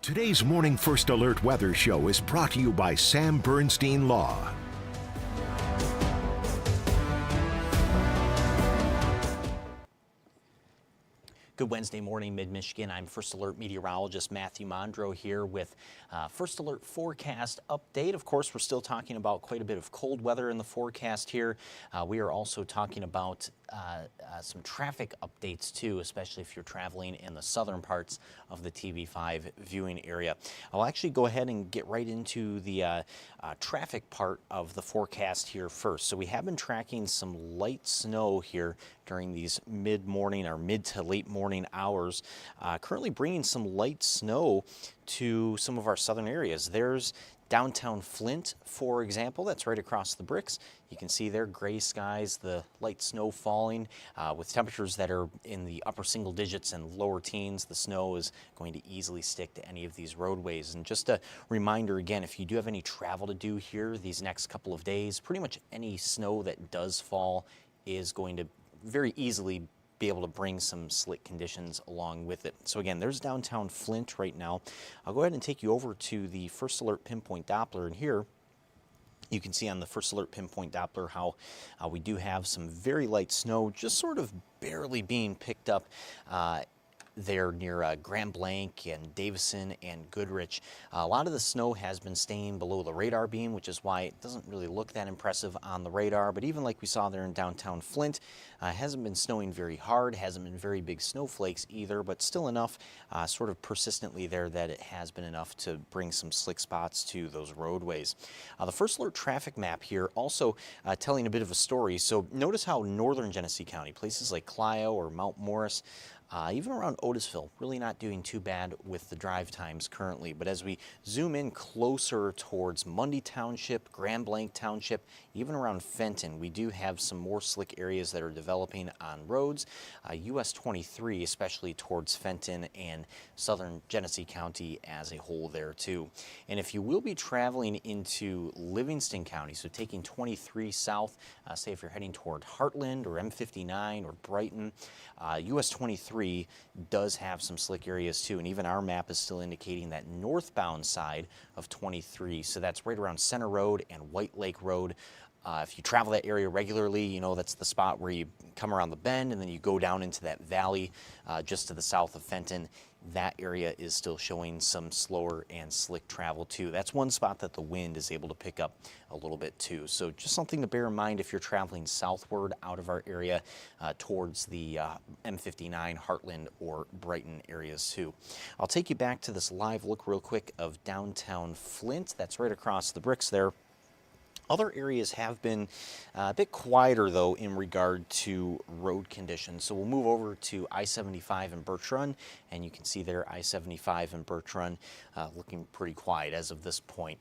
Today's Morning First Alert Weather Show is brought to you by Sam Bernstein Law. Good Wednesday morning, Mid-Michigan. I'm First Alert meteorologist Matthew Mondro here with First Alert forecast update. Of course, we're still talking about quite a bit of cold weather in the forecast here. We are also talking about some traffic updates too, especially if you're traveling in the southern parts of the TV5 viewing area. I'll actually go ahead and get right into the traffic part of the forecast here first. So we have been tracking some light snow here during these mid-morning or mid to late morning hours, currently bringing some light snow to some of our southern areas. There's downtown Flint, for example, that's right across the bricks. You can see there gray skies, the light snow falling with temperatures that are in the upper single digits and lower teens. The snow is going to easily stick to any of these roadways. And just a reminder again, if you do have any travel to do here these next couple of days, pretty much any snow that does fall is going to very easily be able to bring some slick conditions along with it. So again, there's downtown Flint right now. I'll go ahead and take you over to the First Alert Pinpoint Doppler, and here you can see on the First Alert Pinpoint Doppler how we do have some very light snow just sort of barely being picked up there near Grand Blanc and Davison and Goodrich. A lot of the snow has been staying below the radar beam, which is why it doesn't really look that impressive on the radar. But even like we saw there in downtown Flint, hasn't been snowing very hard, hasn't been very big snowflakes either, but still enough sort of persistently there that it has been enough to bring some slick spots to those roadways. The First Alert traffic map here also telling a bit of a story. So notice how northern Genesee County, places like Clio or Mount Morris, even around Otisville, really not doing too bad with the drive times currently. But as we zoom in closer towards Mundy Township, Grand Blanc Township, even around Fenton, we do have some more slick areas that are developing on roads. US 23, especially towards Fenton and southern Genesee County as a whole there too. And if you will be traveling into Livingston County, so taking 23 south, say if you're heading toward Heartland or M59 or Brighton, US 23 does have some slick areas too, and even our map is still indicating that northbound side of 23, so that's right around Center Road and White Lake Road. If you travel that area regularly, you know that's the spot where you come around the bend and then you go down into that valley just to the south of Fenton. That area is still showing some slower and slick travel too. That's one spot that the wind is able to pick up a little bit too. So just something to bear in mind if you're traveling southward out of our area towards the M59, Heartland, or Brighton areas too. I'll take you back to this live look real quick of downtown Flint. That's right across the bricks there. Other areas have been a bit quieter, though, in regard to road conditions. So we'll move over to I-75 and Birch Run, and you can see there I-75 and Birch Run looking pretty quiet as of this point.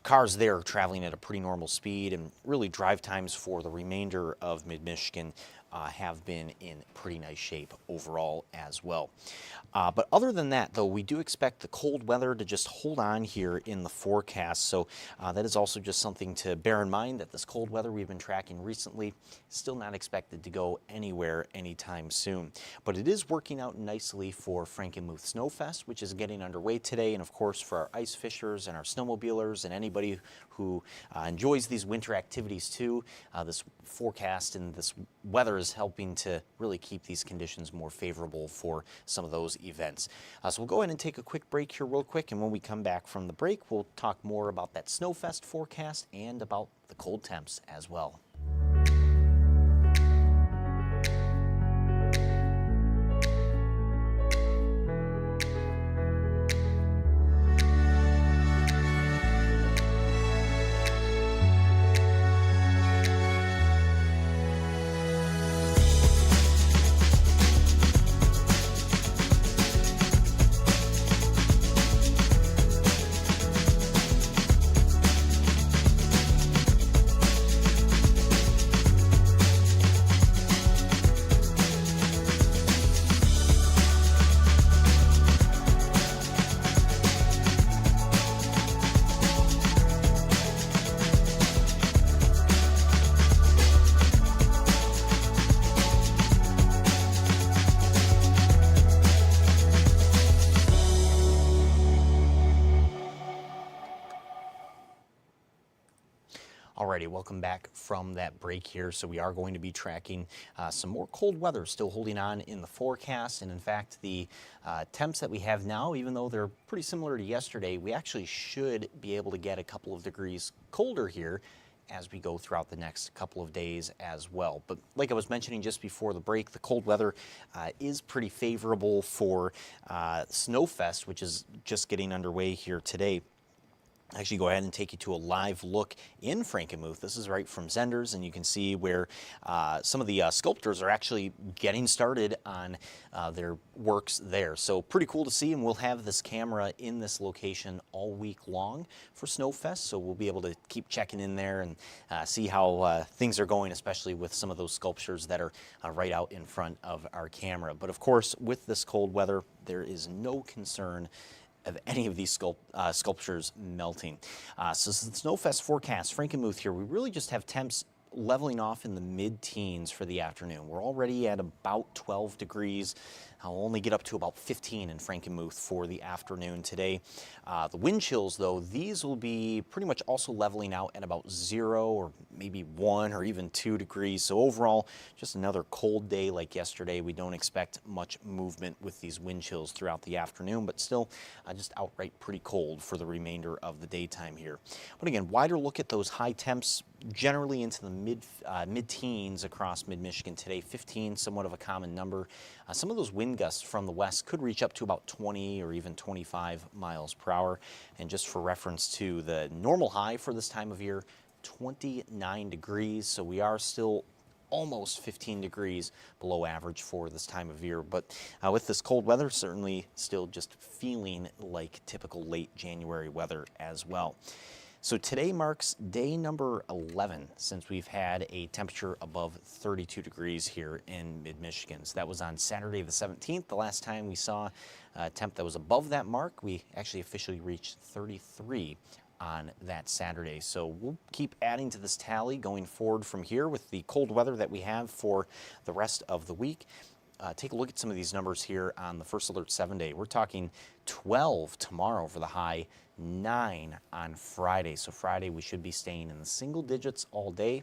Cars there are traveling at a pretty normal speed, and really drive times for the remainder of mid-Michigan have been in pretty nice shape overall as well. But other than that, though, we do expect the cold weather to just hold on here in the forecast. So that is also just something to bear in mind, that this cold weather we've been tracking recently is still not expected to go anywhere anytime soon. But it is working out nicely for Frankenmuth Snowfest, which is getting underway today, and of course for our ice fishers and our snowmobilers and anybody who enjoys these winter activities too. This forecast and this weather is helping to really keep these conditions more favorable for some of those events. So we'll go ahead and take a quick break here real quick, and when we come back from the break, we'll talk more about that Snowfest forecast and about the cold temps as well. welcome back from that break here. So we are going to be tracking some more cold weather still holding on in the forecast. And in fact, the temps that we have now, even though they're pretty similar to yesterday, we actually should be able to get a couple of degrees colder here as we go throughout the next couple of days as well. But like I was mentioning just before the break, the cold weather is pretty favorable for Snowfest, which is just getting underway here today. Actually go ahead and take you to a live look in Frankenmuth. This is right from Zender's, and you can see where some of the sculptors are actually getting started on their works there. So pretty cool to see, and we'll have this camera in this location all week long for Snowfest, so we'll be able to keep checking in there and see how things are going, especially with some of those sculptures that are right out in front of our camera. But of course, with this cold weather, there is no concern of any of these sculptures melting. So the Snowfest forecast, Frankenmuth here, we really just have temps leveling off in the mid-teens for the afternoon. We're already at about 12 degrees. I'll only get up to about 15 in Frankenmuth for the afternoon today. The wind chills, though, these will be pretty much also leveling out at about 0 or maybe 1 or even 2 degrees. So overall, just another cold day like yesterday. We don't expect much movement with these wind chills throughout the afternoon, but still just outright pretty cold for the remainder of the daytime here. But again, wider look at those high temps, generally into the mid-teens across mid-Michigan today. 15, somewhat of a common number. Some of those wind gusts from the west could reach up to about 20 or even 25 miles per hour. And just for reference to the normal high for this time of year, 29 degrees. So we are still almost 15 degrees below average for this time of year. But with this cold weather, certainly still just feeling like typical late January weather as well. So today marks day number 11 since we've had a temperature above 32 degrees here in mid-Michigan. So that was on Saturday the 17th. The last time we saw a temp that was above that mark, we actually officially reached 33 on that Saturday. So we'll keep adding to this tally going forward from here with the cold weather that we have for the rest of the week. Take a look at some of these numbers here on the First Alert 7-day. We're talking 12 tomorrow for the high, 9 on Friday. So Friday we should be staying in the single digits all day.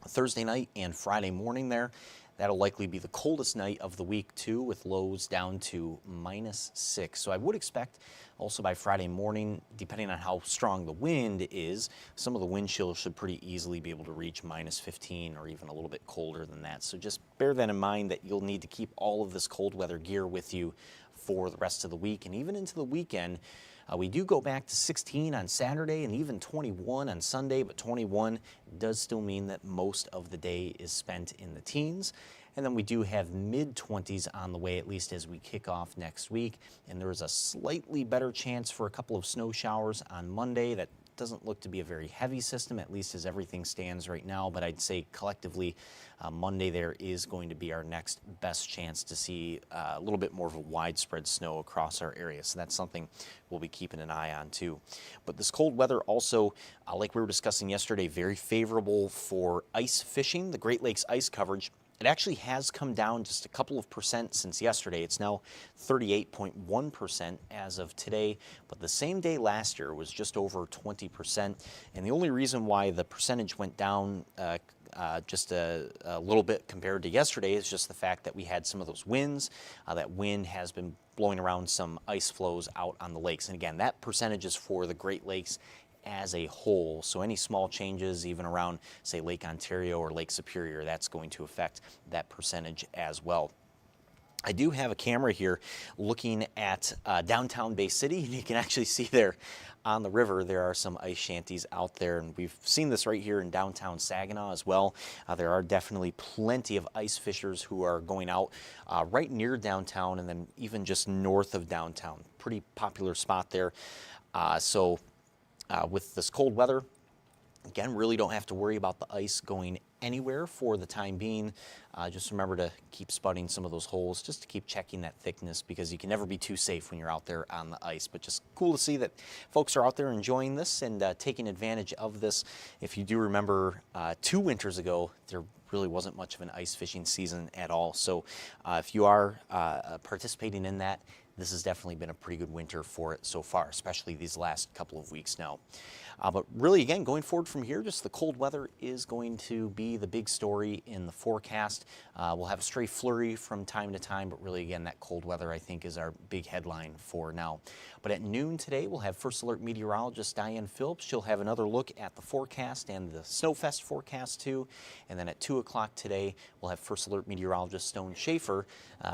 Thursday night and Friday morning there, that'll likely be the coldest night of the week too, with lows down to -6. So I would expect also by Friday morning, depending on how strong the wind is, some of the wind chills should pretty easily be able to reach -15 or even a little bit colder than that. So just bear that in mind that you'll need to keep all of this cold weather gear with you for the rest of the week and even into the weekend. We do go back to 16 on Saturday and even 21 on Sunday, but 21 does still mean that most of the day is spent in the teens. And then we do have mid-20s on the way, at least as we kick off next week. And there is a slightly better chance for a couple of snow showers on Monday. That doesn't look to be a very heavy system, at least as everything stands right now. But I'd say collectively, Monday there is going to be our next best chance to see a little bit more of a widespread snow across our area. So that's something we'll be keeping an eye on too. But this cold weather also, like we were discussing yesterday, very favorable for ice fishing. The Great Lakes ice coverage, it actually has come down just a couple of percent since yesterday. It's now 38.1% as of today, but the same day last year was just over 20%. And the only reason why the percentage went down just a little bit compared to yesterday is just the fact that we had some of those winds. That wind has been blowing around some ice flows out on the lakes. And again, that percentage is for the Great Lakes as a whole. So any small changes, even around, say, Lake Ontario or Lake Superior, that's going to affect that percentage as well. I do have a camera here looking at downtown Bay City, and you can actually see there on the river there are some ice shanties out there, and we've seen this right here in downtown Saginaw as well. There are definitely plenty of ice fishers who are going out right near downtown and then even just north of downtown. Pretty popular spot there. With this cold weather, again, really don't have to worry about the ice going anywhere for the time being. Just remember to keep spotting some of those holes, just to keep checking that thickness, because you can never be too safe when you're out there on the ice. But just cool to see that folks are out there enjoying this and taking advantage of this. If you do remember 2 winters ago, there really wasn't much of an ice fishing season at all. So if you are participating in that, this has definitely been a pretty good winter for it so far, especially these last couple of weeks now. But really, again, going forward from here, just the cold weather is going to be the big story in the forecast. We'll have a stray flurry from time to time, but really, again, that cold weather, I think, is our big headline for now. But at noon today, we'll have First Alert meteorologist Diane Phillips. She'll have another look at the forecast and the Snowfest forecast, too. And then at 2 o'clock today, we'll have First Alert meteorologist Stone Schaefer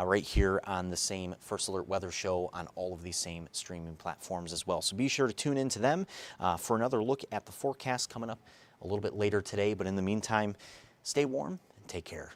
right here on the same First Alert Weather Show on all of these same streaming platforms as well. So be sure to tune in to them for another look at the forecast coming up a little bit later today. But in the meantime, stay warm and take care.